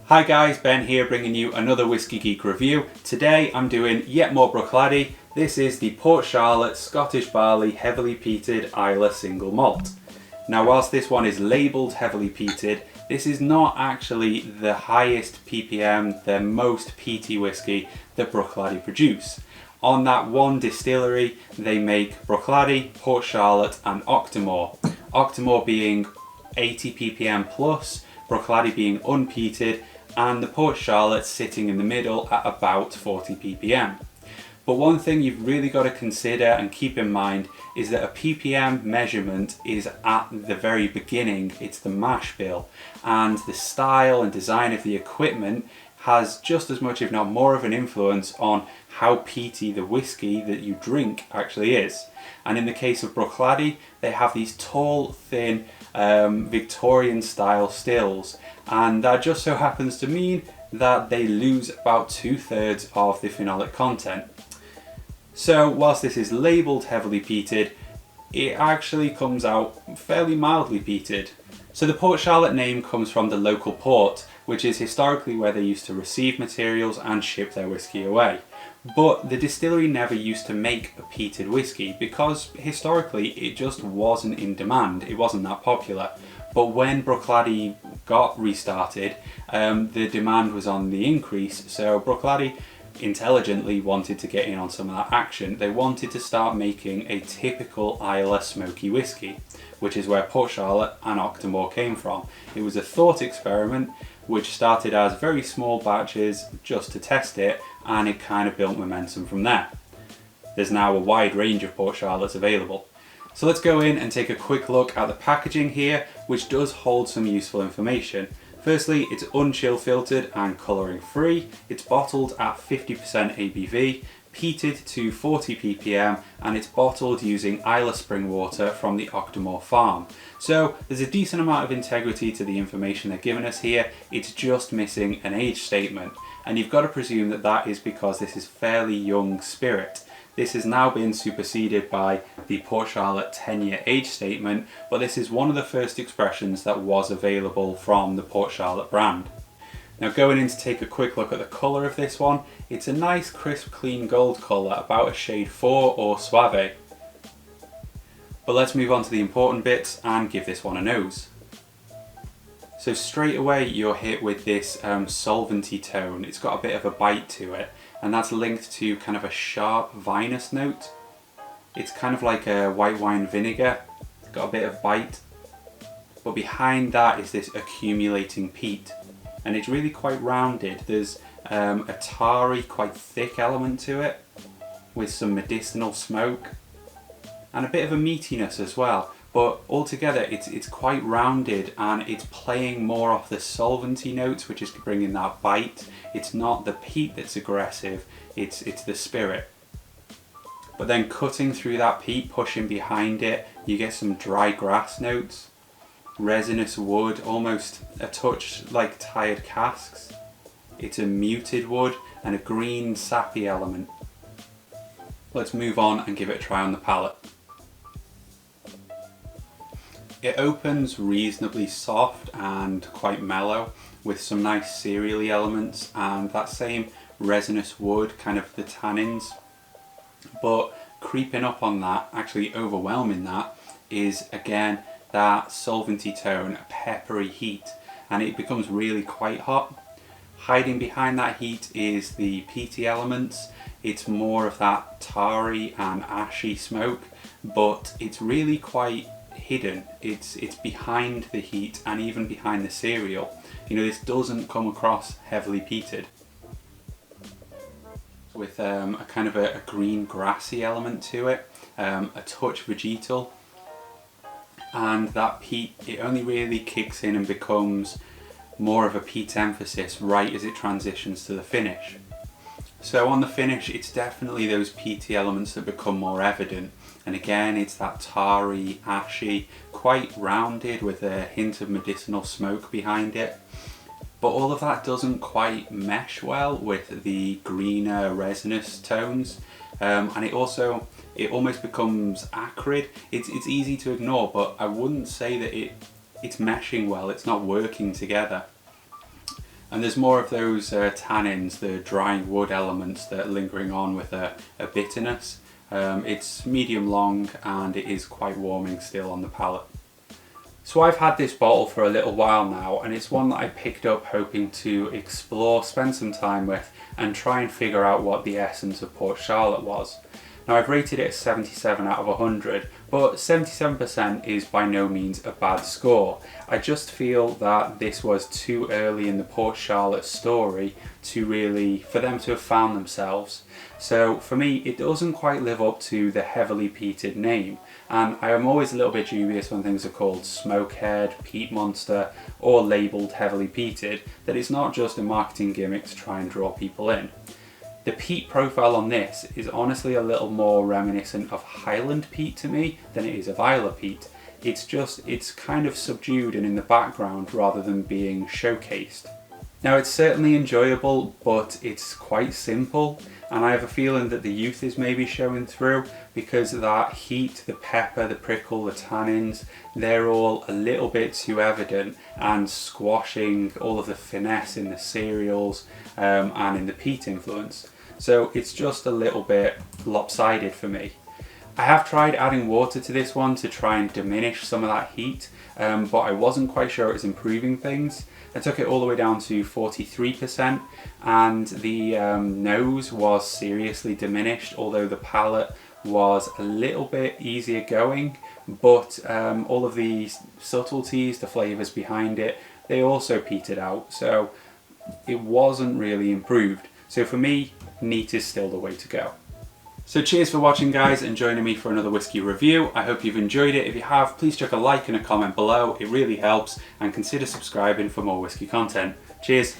Hi guys, Ben here bringing you another Whisky Geek review. Today I'm doing yet more Bruichladdich. This is the Port Charlotte Scottish Barley Heavily Peated Islay Single Malt. Now whilst this one is labelled heavily peated, this is not actually the highest ppm, the most peaty whisky that Bruichladdich produce. On that one distillery they make Bruichladdich, Port Charlotte and Octomore. Octomore being 80 ppm plus, Bruichladdich being unpeated, and the Port Charlotte sitting in the middle at about 40 ppm. But one thing you've really got to consider and keep in mind is that a ppm measurement is at the very beginning, it's the mash bill, and the style and design of the equipment has just as much if not more of an influence on how peaty the whisky that you drink actually is. And in the case of Bruichladdich, they have these tall, thin, Victorian style stills, and that just so happens to mean that they lose about 2/3 of the phenolic content. So whilst this is labelled heavily peated, it actually comes out fairly mildly peated. So the Port Charlotte name comes from the local port, which is historically where they used to receive materials and ship their whisky away. But the distillery never used to make a peated whisky because historically it just wasn't in demand, it wasn't that popular. But when Bruichladdich got restarted, the demand was on the increase, so Bruichladdich intelligently wanted to get in on some of that action. They wanted to start making a typical Islay smoky whisky, which is where Port Charlotte and Octomore came from. It was a thought experiment which started as very small batches just to test it, and it kind of built momentum from there. There's now a wide range of Port Charlottes available. So let's go in and take a quick look at the packaging here, which does hold some useful information. Firstly, it's unchill filtered and colouring free. It's bottled at 50% ABV, peated to 40 ppm, and it's bottled using Islay spring water from the Octomore farm. So there's a decent amount of integrity to the information they're giving us here. It's just missing an age statement, and you've got to presume that that is because this is fairly young spirit. This has now been superseded by the Port Charlotte 10-year age statement, but this is one of the first expressions that was available from the Port Charlotte brand. Now going in to take a quick look at the colour of this one, it's a nice crisp clean gold colour, about a shade 4 or Suave. But let's move on to the important bits and give this one a nose. So straight away you're hit with this solventy tone. It's got a bit of a bite to it, and that's linked to kind of a sharp vinous note. It's kind of like a white wine vinegar. It's got a bit of bite, but behind that is this accumulating peat, and it's really quite rounded. There's a tarry, quite thick element to it with some medicinal smoke and a bit of a meatiness as well. But altogether it's quite rounded, and it's playing more off the solventy notes, which is bringing that bite. It's not the peat that's aggressive, it's the spirit. But then cutting through that peat, pushing behind it, you get some dry grass notes, resinous wood, almost a touch like tired casks. It's a muted wood and a green sappy element. Let's move on and give it a try on the palate. It opens reasonably soft and quite mellow, with some nice cereally elements and that same resinous wood, kind of the tannins. But creeping up on that, actually overwhelming that, is again that solventy tone, a peppery heat, and it becomes really quite hot. Hiding behind that heat is the peaty elements. It's more of that tarry and ashy smoke, but it's really quite hidden. It's behind the heat and even behind the cereal. You know, this doesn't come across heavily peated. With a kind of a green grassy element to it, a touch vegetal, and that peat, it only really kicks in and becomes more of a peat emphasis right as it transitions to the finish. So on the finish, it's definitely those peaty elements that become more evident. And again, it's that tarry, ashy, quite rounded with a hint of medicinal smoke behind it. But all of that doesn't quite mesh well with the greener resinous tones. And it almost becomes acrid. It's easy to ignore, but I wouldn't say that it's meshing well, it's not working together. and there's more of those tannins, the drying wood elements that are lingering on with a bitterness. It's medium long and it is quite warming still on the palate. So I've had this bottle for a little while now, and it's one that I picked up hoping to explore, spend some time with, and try and figure out what the essence of Port Charlotte was. Now I've rated it a 77 out of 100, but 77% is by no means a bad score. I just feel that this was too early in the Port Charlotte story for them to have found themselves. So for me, it doesn't quite live up to the heavily peated name, and I am always a little bit dubious when things are called smokehead, peat monster, or labelled heavily peated, that it's not just a marketing gimmick to try and draw people in. The peat profile on this is honestly a little more reminiscent of Highland peat to me than it is of Islay peat. It's kind of subdued and in the background rather than being showcased. Now it's certainly enjoyable, but it's quite simple, and I have a feeling that the youth is maybe showing through, because that heat, the pepper, the prickle, the tannins, they're all a little bit too evident and squashing all of the finesse in the cereals and in the peat influence. So it's just a little bit lopsided for me. I have tried adding water to this one to try and diminish some of that heat, but I wasn't quite sure it was improving things. I took it all the way down to 43%, and the nose was seriously diminished, although the palate was a little bit easier going, but all of the subtleties, the flavours behind it, they also petered out, so it wasn't really improved. So for me, neat is still the way to go. So cheers for watching, guys, and joining me for another whiskey review. I hope you've enjoyed it. If you have, please chuck a like and a comment below. It really helps, and consider subscribing for more whiskey content. Cheers.